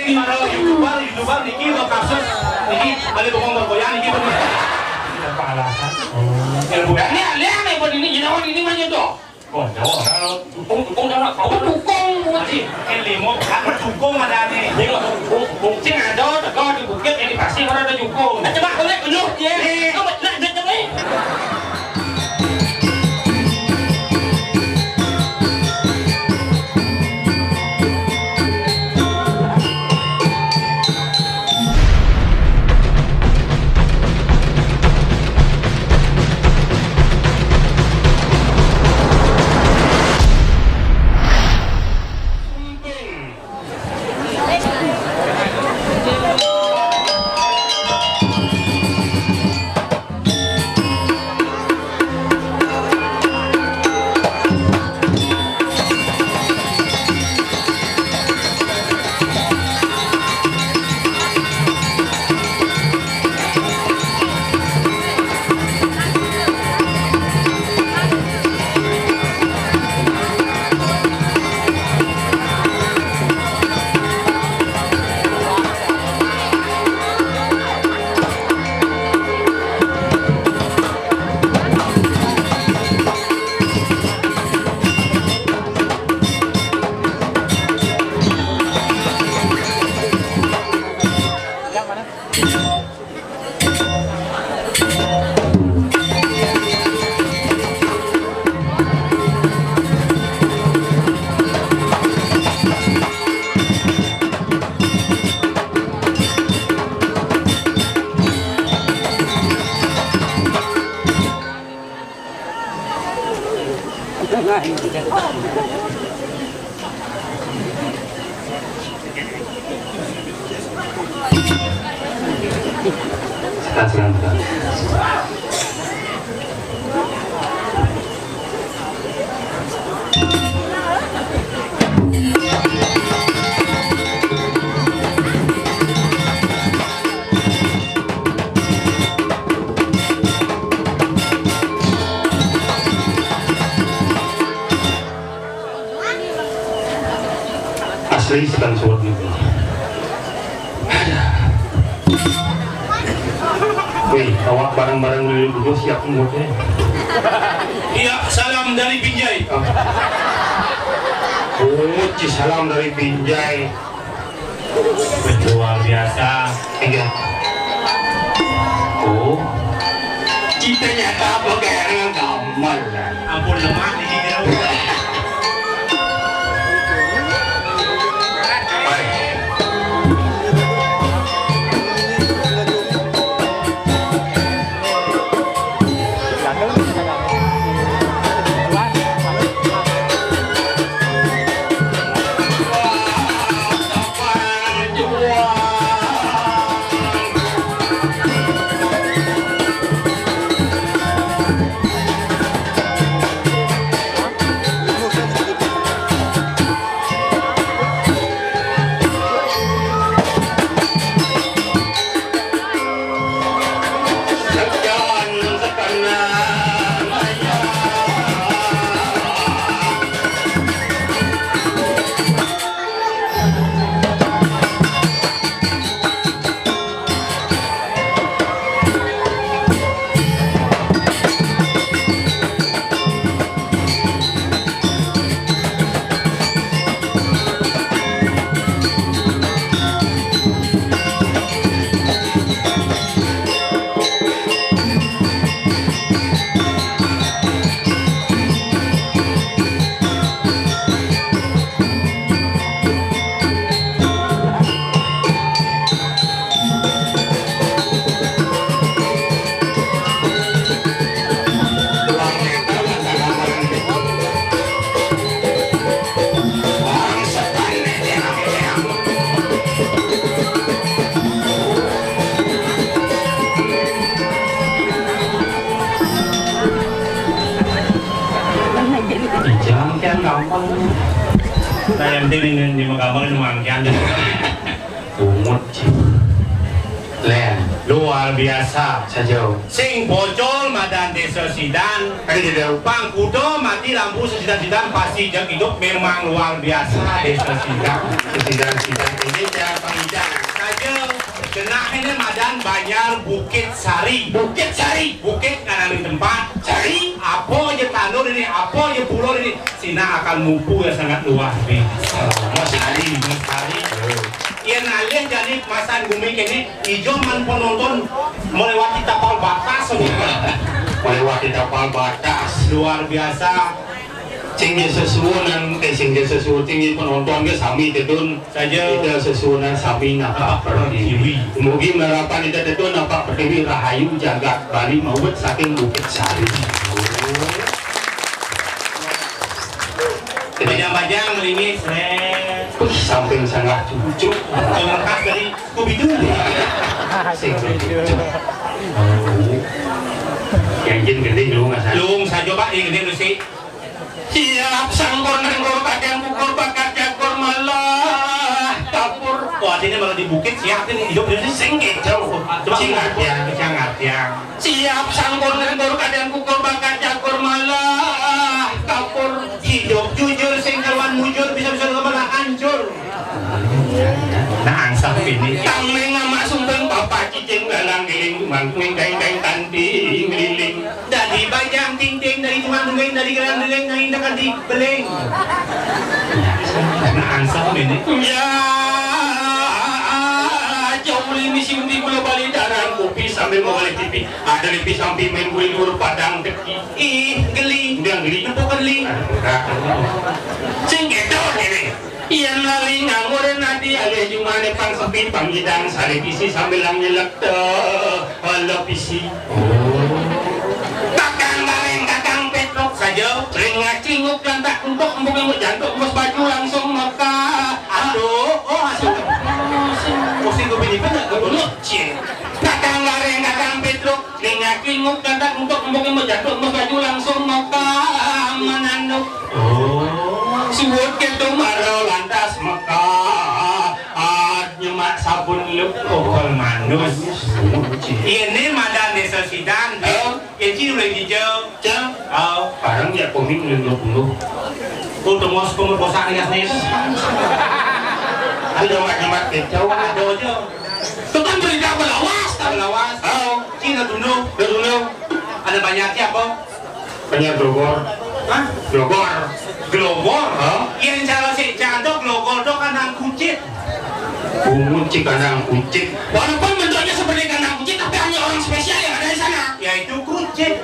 Ini mana youtuber niki mau kasus niki ada bokong bergoyang niki bener. Tidak alasan. Ini lihat nih buat ini jenawat ini mana tuh? Oh, jauh. Dukung dah. Kau dukung masih. Limo, dukung ada nih. Ini lah dukung. Sing ada, kau di bukit ini pasti orang ada dukung. Coba kau lihat penuh ya. Kau nak coba. Asli sedang surat itu. Wih, awak barang-barang dulu siap membuatnya. Iya, salam dari Binjai. Oh, salam dari Binjai. Luar biasa. Iya. Oh, Kita nyata apa kayak gamal lah. ampun lemah nih kira. Nah yang penting di Makassar ini mangkian Umut Len luar biasa saja. sing bocol madan desa Sidan Pangkudo mati lampu sesidan-sidan pasti jam hidup memang luar biasa desa Sidan Sidang ini siapa Kena ini madan Banjar Bukit Sari. Bukit Sari. Bukit kanani tempat. Sari. Apa aja tanur ini, apa aja pulau ini, Sina akan mumpu yang sangat luas nih. Mas Sari. Mas Sari. Yang alih jadi masan bumi ini, hijau man penonton melewati tapal batas semua. Melewati tapal batas. Luar biasa. Tinggi sesuunan, tinggi sesuun, tinggi penonton ke sami tetun Saja. Ida sesuunan sami napa pertiwi. Mugi merapan ida tetun napa pertiwi rahayu jagat Bali mawet saking Bukit Sari. Bajang-bajang melingis, Samping sangat cucuk. Lekas dari Scooby-Doo. Sing cucuk. Yang jin gede lu nggak salah. Lung saja pak, ini gede lu sih. Siap sangkor nengkor kadang pukul bakar jakor malah kapur. Wah ini malah di bukit siap ini hidup ini Singgit jauh. Coba jangan ya. Siap sangkor nengkor kadang pukul bakar jakor malah kapur. Hidup jujur singkawan mujur bisa-bisa kemana hancur. Nah angsam ini. Kang mengamak sumpeng bapak cicing galang giling mangking kain tanti ngeliling. Dari bajang ting-ting dari cuma dengeng dari gerang-dengeng yang indah di beleng. Nah angsam ini. Ya jauh misi undi gula balik darang kopi sambil mewalik TV. Ada di samping main gulir padang teki. Ih geli. Udah geli. Tepuk geli. Sing gedor ini. Iyan lali ngamur nadi ale jumane pang sepi panggidang sari pisi sambil lang nyelek halo pisi. Kakang bareng kakang petrok saja. Ringak cinguk dan tak untuk yang jantung bos baju langsung maka. Aduh, oh aduh. Pusing gue pilih kan gue dulu. Kakang bareng kakang petrok. Ringak cinguk dan tak untuk yang jantung bos baju langsung maka menanduk. Suwut gitu maro lantas Mekah nyemak sabun luk Kokol manus. Ini madan desa sidang. Yang ciri udah hijau. Cang Oh, parang ya komik luluk-luluk untuk mau sekumur bosan nih nih. ada nyemak kecau Ada aja. itu kan berita belawas Lawas. oh Cina dulu. dulu Ada banyak siapa? banyak Bogor Hah? Bogor Globor. oh Yang cara si cantok globor itu kandang kucit. kucing kandang kucing walaupun bentuknya seperti kandang kucing tapi hanya orang spesial yang ada di sana Yaitu kucit.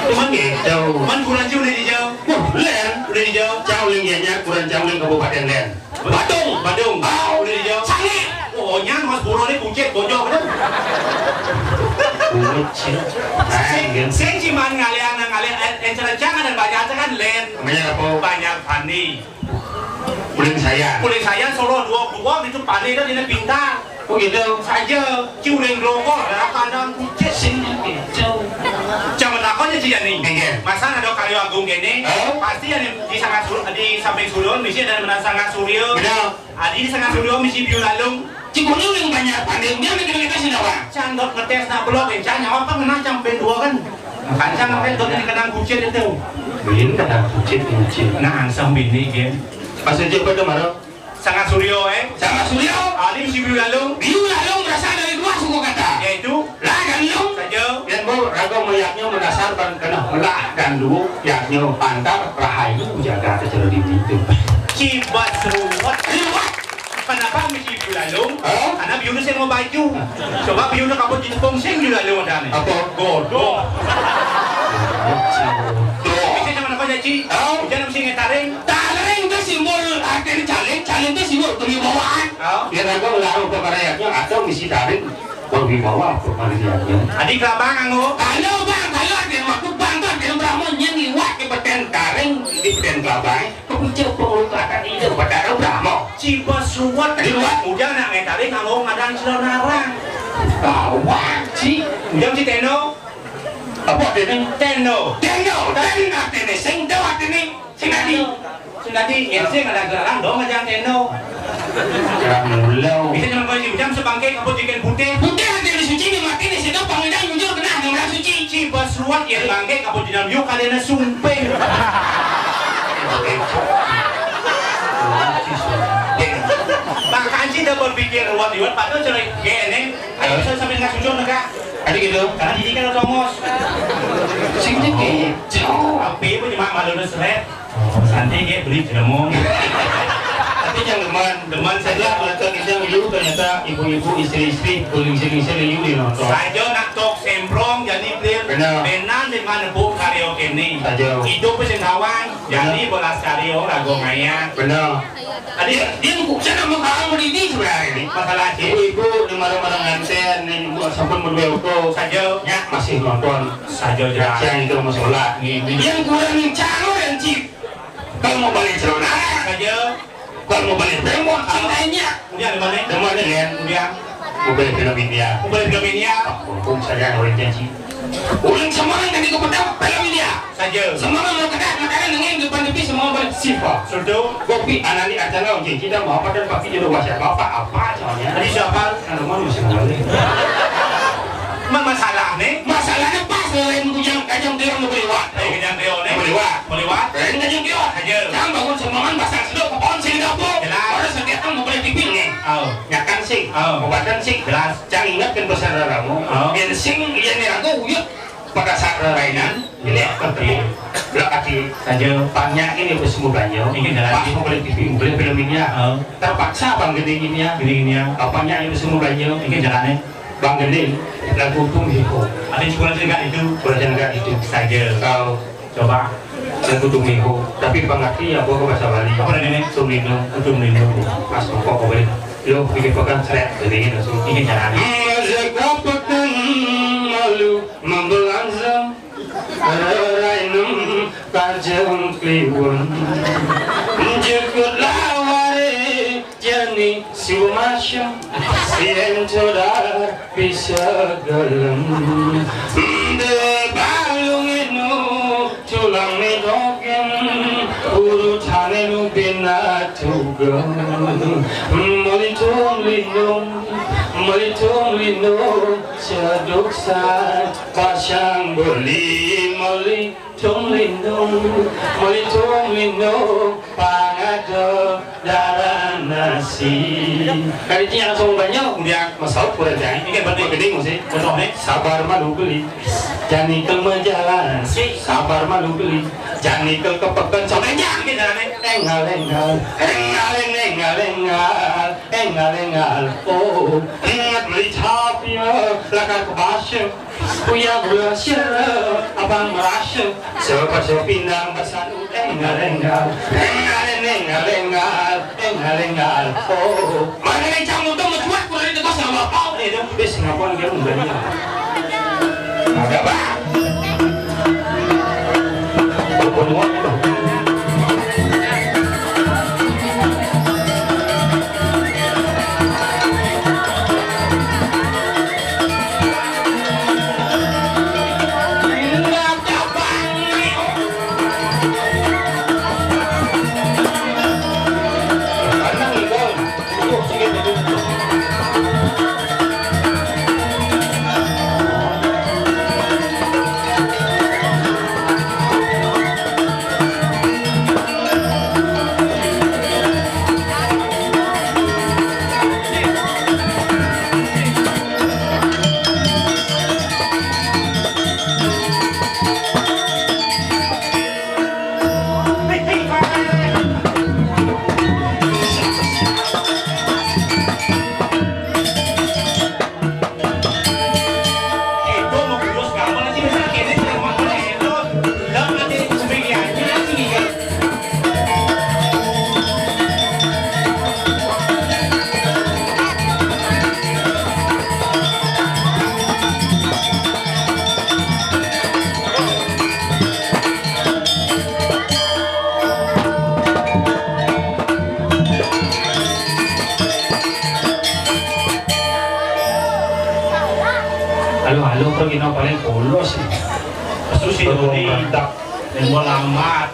cuman kecau Man kurang udah hijau. len Udah hijau. Cauling ya kurang Cauling Kabupaten Len Badung Badung. oh Udah hijau. sange Oh nyan mas buru ini kucit bojok kan? kucing Sen ciman ngalian jangan dan banyak kan len. namanya apa Banyak Pani. kuling saya Kuling saya Solo 22 itu Pani dan ini pintar. oh gitu Saja ciuling globor dalam kandang kucit. Jangan takutnya sih nih. Masa ada kayu agung gini, pasti ada di samping sulun misi ada menang sangat suryo. benar Adi di sangat suryo misi biolalung. Cikuni yang banyak pandai dia mikir-mikir sih dawa Candot ngetes nak belum yang nyawa apa menang sampai 2 kan. Kancang ngetes dot ini kandang kucit itu. begini kandang kucing Nah angsam bini kan. pas aja pada marah Sangat suryo sama Suryo Adi misi biolalung. Biolalung berasal dari 2 suku kata Yaitu lagan lung saja. dan bu raga mayaknya mendasarkan kena melah dan lu yaknya pantar rahayu jaga acara di itu Cibat seruat. liwat Kenapa misi biolalung? Oh? Karena biola saya mau baju. Coba biola kamu di pongseng biolalung ada nih. apa Godok. tuh Bisa zaman apa jadi? Oh? Jangan mesti ngetaring. taring itu simbol akhirnya caling itu simbol kewibawaan Oh. biar raga melarang ke rakyatnya atau misi taring berwibawa ke rakyatnya Adik kelabang anggo. halo bang halo ada yang waktu bang tuh ada yang beramun nyengiwak ke beten taring di beten kelabang kemudian pengelukakan itu pada brahmo Ciba suwat Di luar. Ujang nak ngetaring anggo ngadang cilonarang. bawang sih Ujang si Teno. apa ini Teno. Tendo, ini sing dawat ini, sing adi. Sendati MC ada gerakan dong ngajang Teno. Gerak mulau. Bisa cuma kalau si Ujang sebangkai kabut ikan putih. Putih hati di suci di mati di situ pangidang jujur kena di merah suci. Ciba suwat ya bangkai kabut di dalam yuk kalian sumpeng. Bang kanci kita berpikir ruwet-ruwet padahal cerai gini ayo bisa sampai nggak sujud enggak ada gitu karena jadi kan somos sing gitu tapi itu cuma malu seret santai kayak beli jamu tapi yang deman saja nonton iseng you ternyata ibu-ibu istri-istri guling-guling you di nonton saja nak tok semprong jadi clear benar di mana bu karaoke ini hidup pesan kawan jadi belas karaoke lagu maya benar dia bukan nama kamu ini sebenarnya ini masalah ibu-ibu di marah-marah nganten ibu sampai menduelko saja ya masih nonton saja jelas yang itu masalah yang kurang caro dan cip kalau mau balik celana saja kalau mau balik remote cintanya dia di mana? Di mana kan? Dia mau balik film India mau balik film India pun saya orang janji ulang semangat tadi kepada film India saja semangat mau kena makanan dengan depan TV semua balik sifat sudah kopi anak ini acara orang kita mau apa dan papi jodoh bahasa apa soalnya tadi siapa? ada mana bisa balik masalahnya pas lain kujang kajang dia mau lewat kejang dia mau lewat kajang dia saja jangan bangun semangat pasang sedok pohon sini dapur ada sengketa mau beli TV nih nyakan sing obatan sing jelas jangan ingat kan besar kamu yang sing yang aku uyut pada saat lainan ini ketemu belak kaki saja banyak ini semua banyak pas mau beli TV mau beli film ini terpaksa bang gede ini ya apanya ini semua banyak ini jalannya bang gede lagu Tumiho ada sekolah juga itu saja kau coba lagu Tumiho tapi bang Aki ya gua bahasa Bali apa ini Tumiho pas kok boleh yo bikin pekan seret jadi ini langsung ini jalannya Mazakapakan malu membelanja Rainum kajang kliwon Jekutlah wari jani siumasya Sientodar bisa gelem De balung inu tulang nidogen Urutan inu binatugan Melitung lindung seduksan pasang beli melitung lindung pangado darah nasi kali ini langsung banyak kemudian masalah kurang jangan ini kan berarti gede sih sabar malu beli janikel menjalan sabar malu beli janikel kepekan soalnya engal oh ingat beli tapia lakar kebasya kuya belasya abang merasya siapa pinang bersanu engal oh mana yang kamu tuh mencuat kurang itu sama apa itu bis ngapain dia membeli agak bah pokoknya itu halo-halo pergi no paling polos terus itu tidak dan mau lambat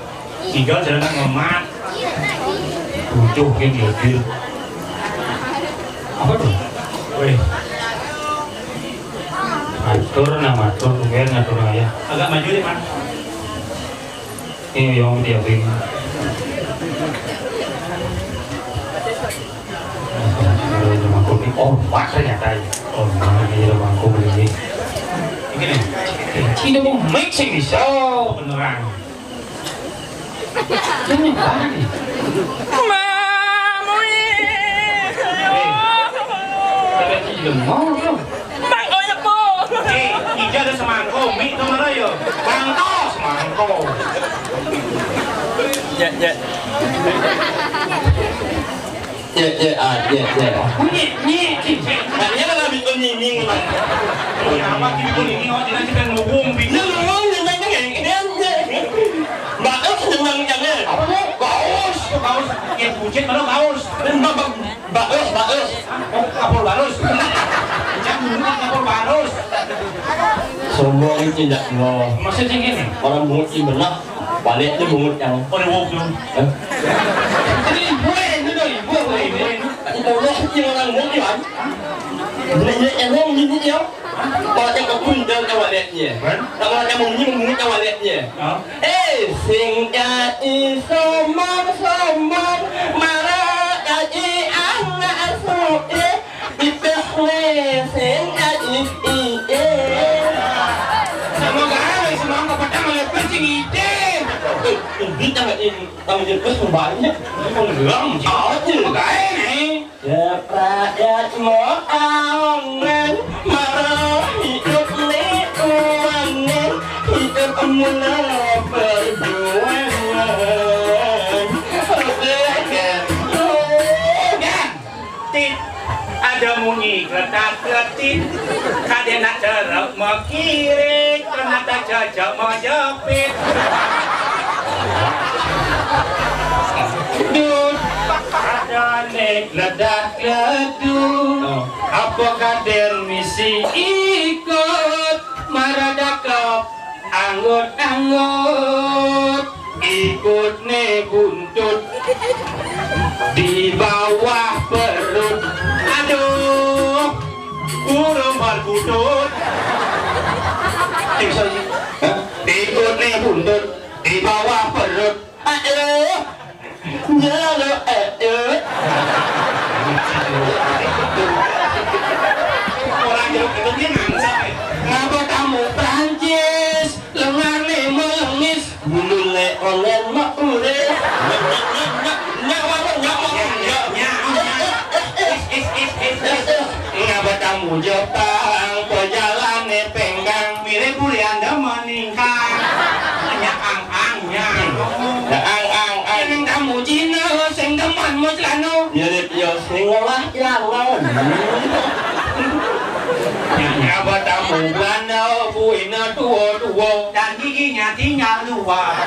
tinggal jalan ngemat butuh gitu apa tuh weh atur nama atur biar ngatur ya agak maju deh man ini yang dia bing Oh, wah ternyata ya. Oh, ini rumahku begini. Ini tidak mau mixing bisa beneran. Ini apa nih? Ada tidak mau dong. Bang ơi po. Ija ada semangko, mie itu mana yo? Bangko, semangko. Dạ dạ Bunyi, Hanya kan lebih kuning lah. apa kiri kuning ini? Oh, jadi kita ngomong Nó luôn như thế này Bà ớt nhưng mà chẳng nghe. apa tuh? Kaos, yang buncit mana kaos? Bà ớt Oh, kapur barus. Jangan bunga kapur barus. Semua itu tidak ngomong. Maksudnya gini. Orang bungut ini benar. Balik itu bungut yang Oh, di wok dulu. Jadi ibu itu ibu. Itu lah yang orang bungut ni kan. Ini yang ngomong ini dia. Kalau yang kau pun jangan kau lihatnya. Kalau yang bungut kau lihatnya. Sing jadi somong marah jadi anak suke dipehne sing jadi Semua kepada melepas ide. Ini jangan ini tahu jelas banyak. Penggelam, aja kayak nih. Ya rakyat mau awen marah hidup lekuanen hidup mulai berjuang. Ada munyi ketat-ketit kadena cerep mengkirik ternyata jajak menjepit dud ada nek ledak leduk apakah den misi ikut maradakap anggut-anggut ikut ne buntut di bawah perut aduh kurang berbutut ikut nih buntut di bawah perut Aduh, nyalo orang jeruk itu dia ngangsa ngapa kamu Prancis lengar nih melengis bulu le olen mak ure ngapa kamu Jepang perjalanan penggang mirip bulian meningkat hanya ang-angnya kamu Cina sing teman mo celano mirip yo sing lah jalan ngapa kamu Belanda buina tua dan giginya tinggal dua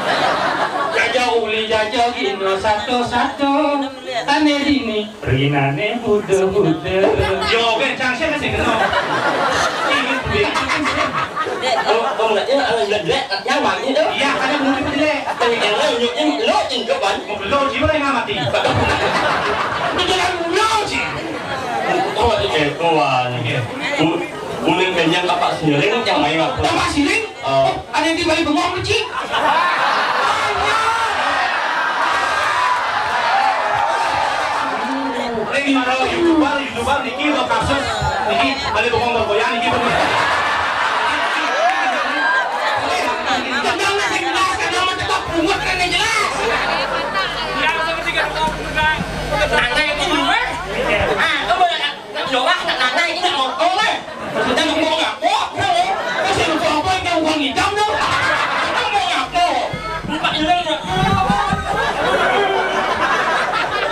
jajah uli jajah gino satu-satu aneh ini rinane bude-bude yo kencang siapa sih kenal ông lại lẹ nhang bắn như đó iya ada mungkin bedile tapi yang lain nyuknya lo cinta ban mau belo jiwa yang mati itu jangan belo sih oh itu kawan Uling kenyang kapak siling yang main apa? Kapak siling? Ada yang di balik bengong cing. Ini mana YouTuber niki lo kasus niki balik bengong bergoyang niki bener. Jangan sing jelas kan nama tetap pungut kan yang jelas. Yang seperti kan pungut. Nangga itu dulu. Kamu jawab nangga ini enggak mau. Kita ngomong nggak kok, kasih lu apa yang uang hitam dong? Ngomong nggak kok, lupa hilang nggak?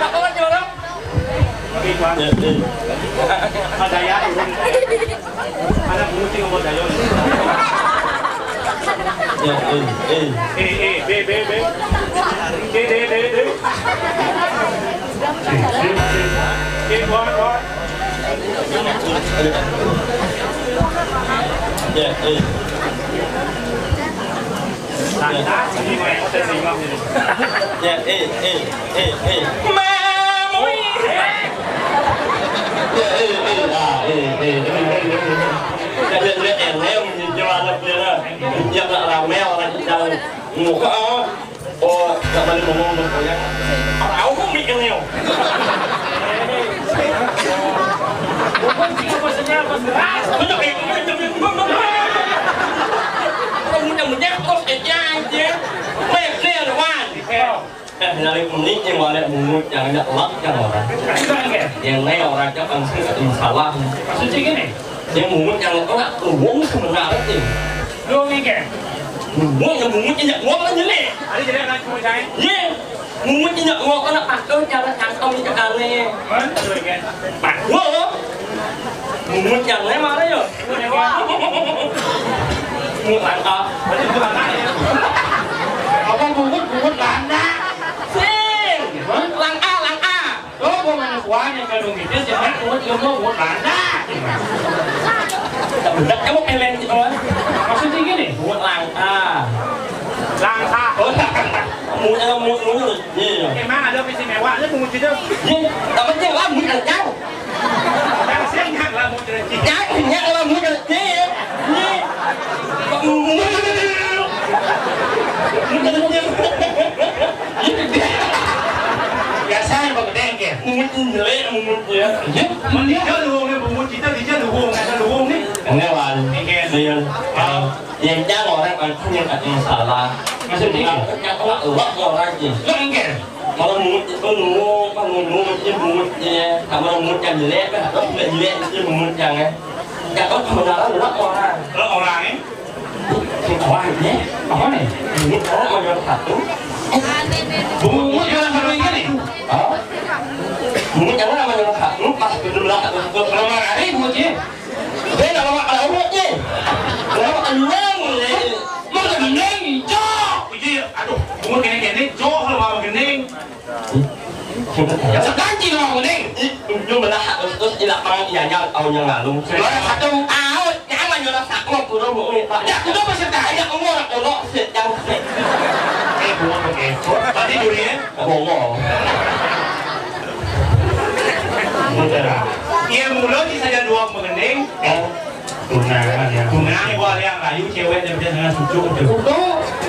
Apa lagi orang? Ada ya, ada bunyi ngomong dayo. ini yang wale mungut yang ada lak yang orang. Yang lain orang yang langsung ke salah. Maksudnya gini. Yang mungut yang orang uang sebenarnya. Lu ini kan. Mungut yang mungut uang kan jelek. Ada jadi anak cuma saya. Ye, mungut yang uang kan pakai cara kantong itu aneh. Mana tuh kan? Pak, wah. Mungut yang lain mana yo? Mungut langka. Berarti bukan anak. Apa bungut landa? Sing, langka. Oh, bukan kuahnya kalau gitu jangan bungut landa. Udah kamu pelen sih kawan. Maksudnya gini, Mungut langka. langka. Oh, mungut. Iya. Emang ada visi mewah, ada bungut itu. Iya, tapi dia lah mungut langka. Dan siang lah bungut itu. Nhạc là muốn cái gì Biasanya bang dengke. muốn lệ muốn gì Mình đi chơi luôn đi, bungut kita đi chơi luôn, nggak luôn nih. nghe là liền yang cha ngồi đây mà không nhận ảnh salah maksudnya cha có ở bắc ngồi đây gì Dengke. kalau muốn cái muốn kalau muốn yang jelek kan kalau jelek itu muốn yang cha có thằng nào đó ngồi đây Lo orang ini, thì có ai nhé apa nih? muốn có mà cho satu Bungut jualan baru ini nih. muốn chẳng là mà cho satu pas kedua Kalau hari bungutnya, thế là ở đâu nhé nó anh nang mau ke gening, jo. Ini, aduh, bungut gini, jo kalau mau gening. Seganci lo mau gening. nhưng mà là tôi chỉ là mang nhà nhau tàu nhà là luôn Lo satu áo chẳng mà cho satu mà tôi đâu muốn ya, aku tuh masih tak. ya ông ngồi ở đó sẽ chẳng sẽ Bungut pakai. Tadi dulu ya. ngồi Iya mulut sih saja dua mengening. tunangan ya Tunangan gua yang kayu cewek dan dia dengan sucu itu.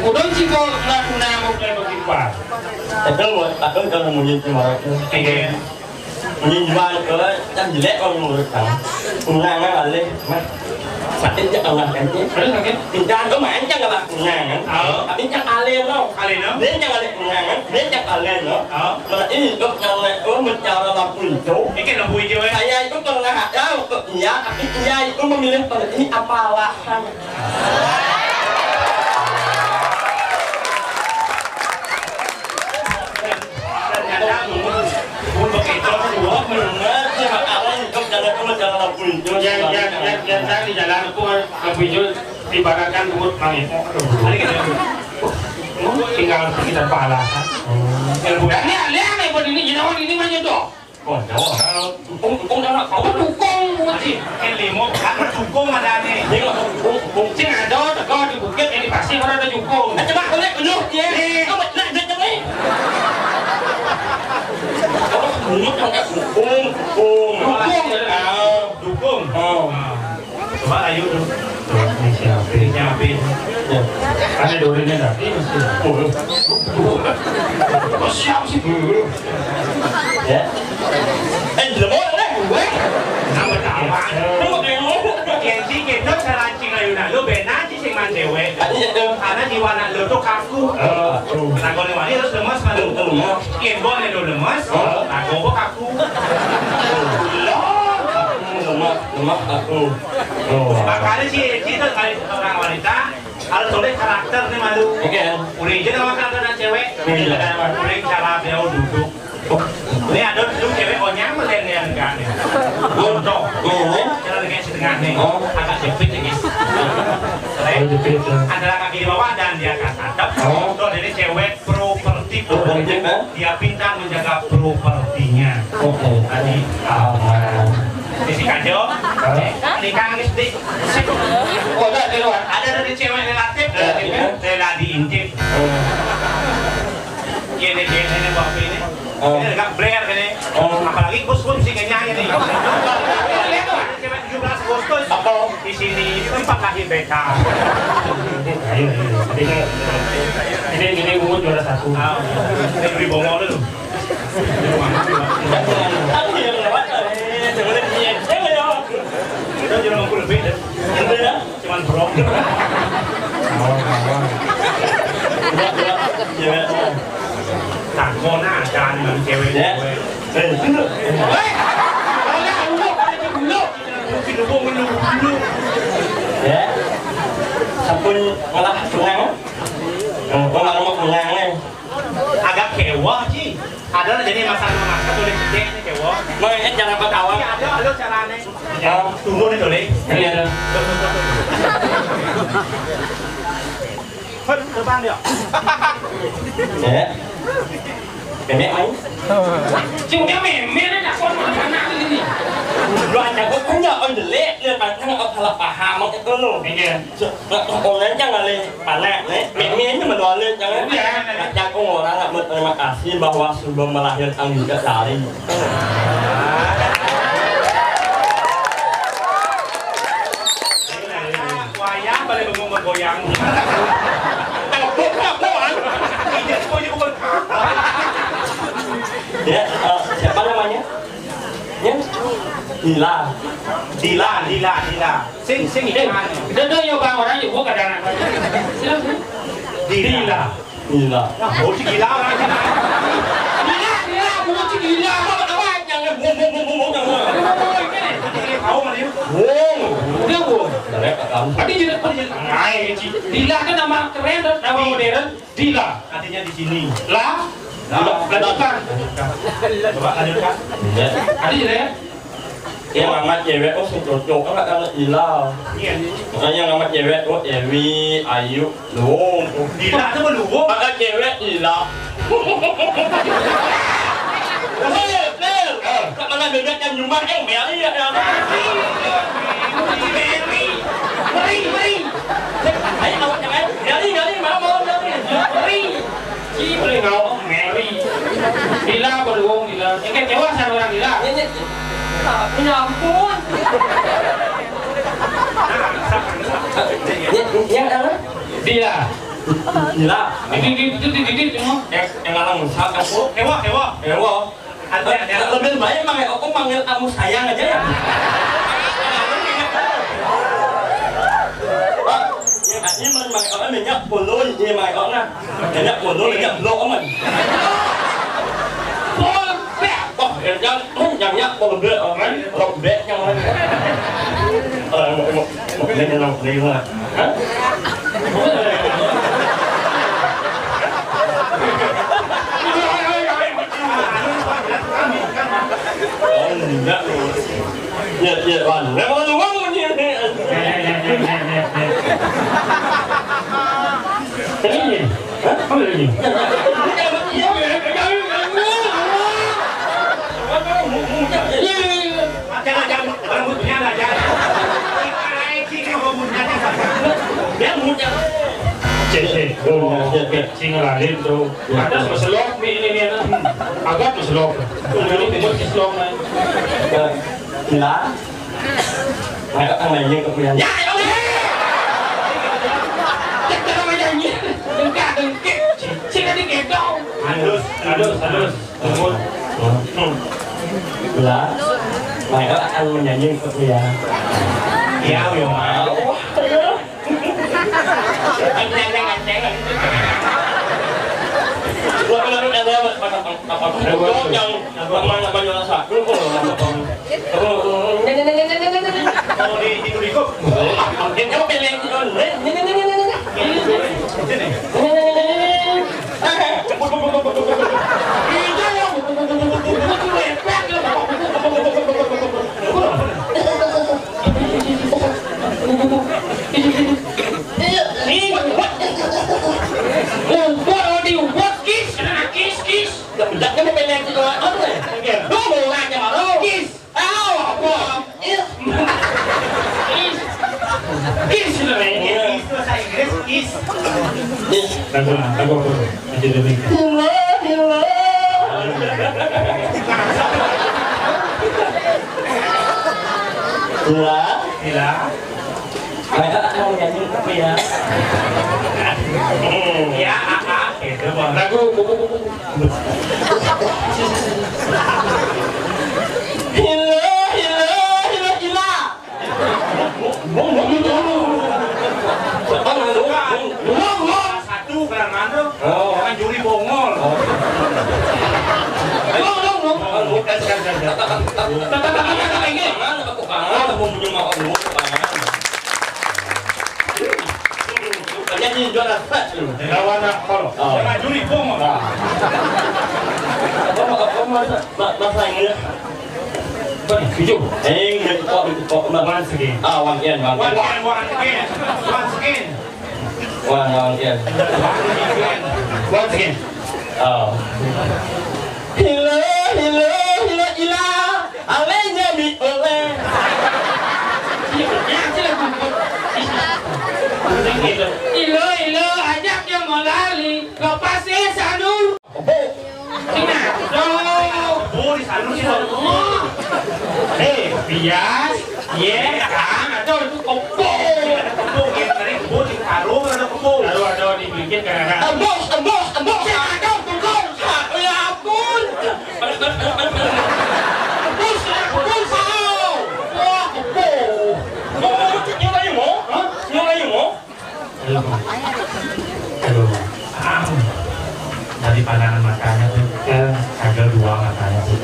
Udah sih kok nggak tunangan mau kayak begitu pak. tapi kalau kalau mau nhìn mà Iya. nhìn qua cái chắc gì lẽ con người thằng tunangan là lên mà phải tin chắc là cái chứ Terus oke. tình trạng có mà anh chắc là tunangan tapi chắc lên đâu Kali no. đến chắc là tunangan đến chắc lên nữa Oh. mà ini kok yang có mình chào là làm quỷ chú Ini kan lembu cewek. saya itu pernah ada iya tapi dia itu memilih pada ini apa alasan Ternyata bungut begitu dua mendengar dia makalah itu jangan làm quỷ chú yang di jalan aku lembu hijau ibaratkan bungut mangit. Hari kita tinggal sekitar pala. Lembu ini lihat nih buat ini jenawat ini mana tuh? còn cháu ở đó cũng cháu là Có có tukung sih. Cái limo kan tukung ada nih. nhưng mà cũng Sing ada teko di bukit ini pasti orang ada tukung. anh coba kau lihat dulu ya kamu lihat dia coba kamu bunyi trong cái cung Dukung. Oh. Coba ayo dulu. Ini siapin. Ada durinya dah. Ini mesti. Oh siap sih. ya là bố đấy Nama tawa. nó một cái mối Kian sih kita selancing layu nak lu benar sih sing man cewek. anh nhận được Karena di warna lu tuh kaku. Nah kalau wani harus lemas kan lu. Kian boleh lu lemas. Nah gua kaku. lemak aku Makanya sih kita orang wanita harus solid karakter nih malu. oke Udah aja sama karakter dan cewek. Udah cara dia duduk. Ini ada duduk cewek onyang melen yang enggak nih. Gondok. Cara kayak setengah nih. Agak jepit lagi. Antara kaki di bawah dan di atas atap. Tuh jadi cewek properti. Dia pintar menjaga propertinya. oke Tadi aman Isi kajo. Nikah ngistik. oh ada di luar Ada dari cewek relatif, rela diintip. Gini bapak ini. Ini agak blair gini. Apalagi bos-bos sih kayaknya ini. Lihat tuh, ada cewek 17 Agustus. apa Di sini tempat lahir beta. Ini bungut juara satu. Ini beli bongol dulu. anh hiểu là bắt rồi đừng có lên gì thế rồi đâu Itu juara 50 lebih deh. Ini dah Cuman brok. ya Tak mau nak jangan cewek. Dulu. Hei, kalau dulu. Dulu. Ya. Sampun malah sungang. Malah mau sungang nih. Agak kewah sih. Ada jadi masalah tulis cek kewah. Mau cara berkawan. Ada caranya. Tunggu nih tulis. Iya. Hei, terbang dia. Ya. Memek main. Cuma memek nak kon mana ini. Rồi nhà có cũng nhờ ơi lệ lên bàn thăng ở thằng bà hà một cái cơ luôn. Nghe. Còn lên chẳng là lên bà nạn đấy. Mẹ miếng nhưng mà đòi lên chẳng ấy. Nhà con ngồi ra là một mà cả xin bảo hòa sebelum melahirkan angin ke sari. Wayang balik ngomong goyang. Ya, siapa namanya? Ya, Dila. Sing ini mana? Dia yo bang orang yo bukan ada. Dila. Dila. Oh, gila orang sana. Dila, bukan gila. Apa jangan bung jangan. Kau mana dia? Bung. Dia bukan. Dari kamu. Tadi jadi Dila kan nama keren, nama modern. Dila. Artinya di sini. Lah, lanjutkan. Coba lanjutkan. Ya. Tadi jadi. Yang nama cewek oh cocok kan kalau Dila. Iya. Yang nama cewek oh Ewi, Ayu, Lung. Dila itu belum. Maka cewek Dila. Mana beda yang nyumbang Meli ya. Meri. Ayo awak jangan. Meli mau Meri. Si boleh kau Mary. Dila berbohong Dila. Yang kecewa sama orang Dila. Ya ampun. Yang apa? Dila. Dila. Didit semua. Yang ngalang musab aku. Hewa. Lebih baik manggil kamu sayang aja ya. Ini mình mày ở mình nhắc buồn lôi gì mày ở nè, để nhắc buồn lôi nhắc lỗ mình. Jangan nhắc buồn lôi ở mấy lòng bẹ nhau lên. Một lên lòng đi thôi. Hả? Dạ bạn, nếu mà đúng không như thế. Cái gì? Không được gì? Jangan, orang mulutnya ada jangan. Sing kalau mulutnya Dia mulutnya. Sing lain tuh. Ada selok ini agak selok. Ini timur selok nih. Gila. Mày có thằng này nhưng cục liền. Là mày có ăn nhà nhưng cục liền. Kéo vô mà. Anh Lo ada Mau tidur di kop. Kamu pilih Lagu jadi lebih. Gila. Mày có ăn nhà nhưng cục liền. Ya, itu bang. Lagu Satu kan mandu. Jangan juri bongol. Nyanyi juara lawan kalau jangan juri pom masa ini hijau once again once again once again Hila alenya mi oleh Ilo ajak yang molali lepas sanul oh di sana sih bias ada itu kopo tadi kebo di karo ada kebo ada dibikin karena embos ada pukul ya ampun dari pandangan matanya tuh agak dua matanya tuh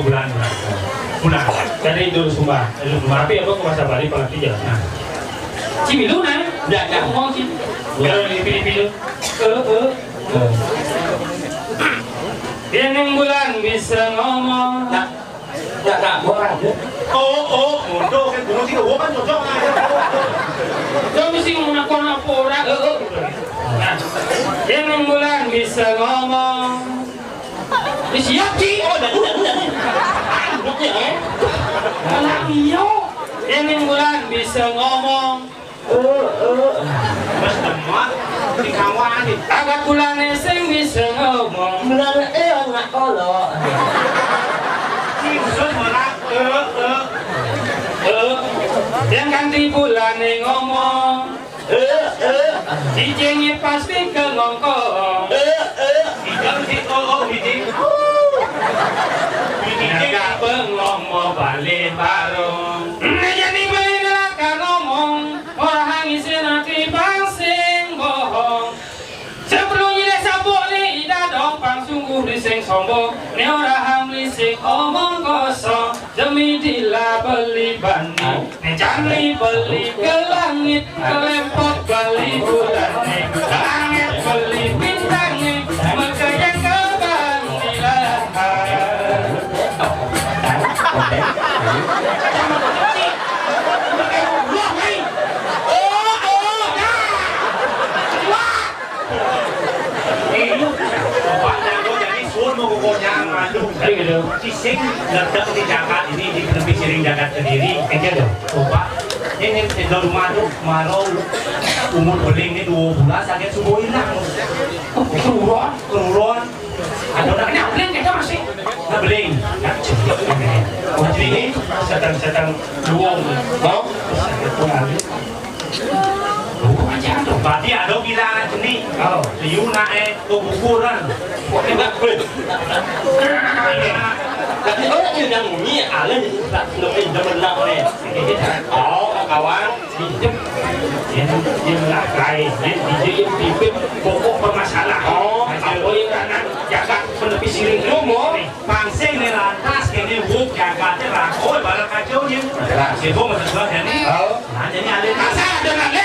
bulan dari Idul Sumba tapi apa ke masa Bali pernah tiga Cimilu nah ya ngomong sih kalau di Filipina yang bulan bisa ngomong mundo kan gunung sih gua kan cocok aja Kau mesti ngaku-ngaku orang. Yang bulan bisa ngomong. Siap sih. Anak iyo. Yang bulan bisa ngomong. mas temat di kawan nih Agak bulan sing bisa ngomong. bulan anak kolok Simpson merak Yang ganti bulan ngomong. Cicingnya pasti ke ngongkong. Agak bengong mau balik barong. Jadi beli neraka ngomong. Orang isi nanti basing bohong. Sebelumnya dia sabuk ni ida dong sungguh diseng sombong. Ni orang lisik omong kosong. Demi dila beli banding. Ni jali beli ke langit. Kelempot beli bulan ni. Langit beli bintang ni. Mekayang ke bandilan. Cising letak di jagat ini di tepi siring jagat sendiri kayaknya dong coba ini di rumah tuh marau umur beling ini 2 bulan sakit subuh hilang keluruan ada orang Nak beling kita masih. nak beling nak cepat ini sedang luang mau berarti ada bilangan seni kalau liu naik ke bukuran tapi orang yang bunyi ala ni tak lebih demenak ni kawan dia melakai dia pipit pokok permasalahan apa yang kanan jaga penepi siring umum pangsing ni lantas kini wuk jaga terang oh baru kacau ni sibuk masuk sebelah ni jadi ada Asal dengan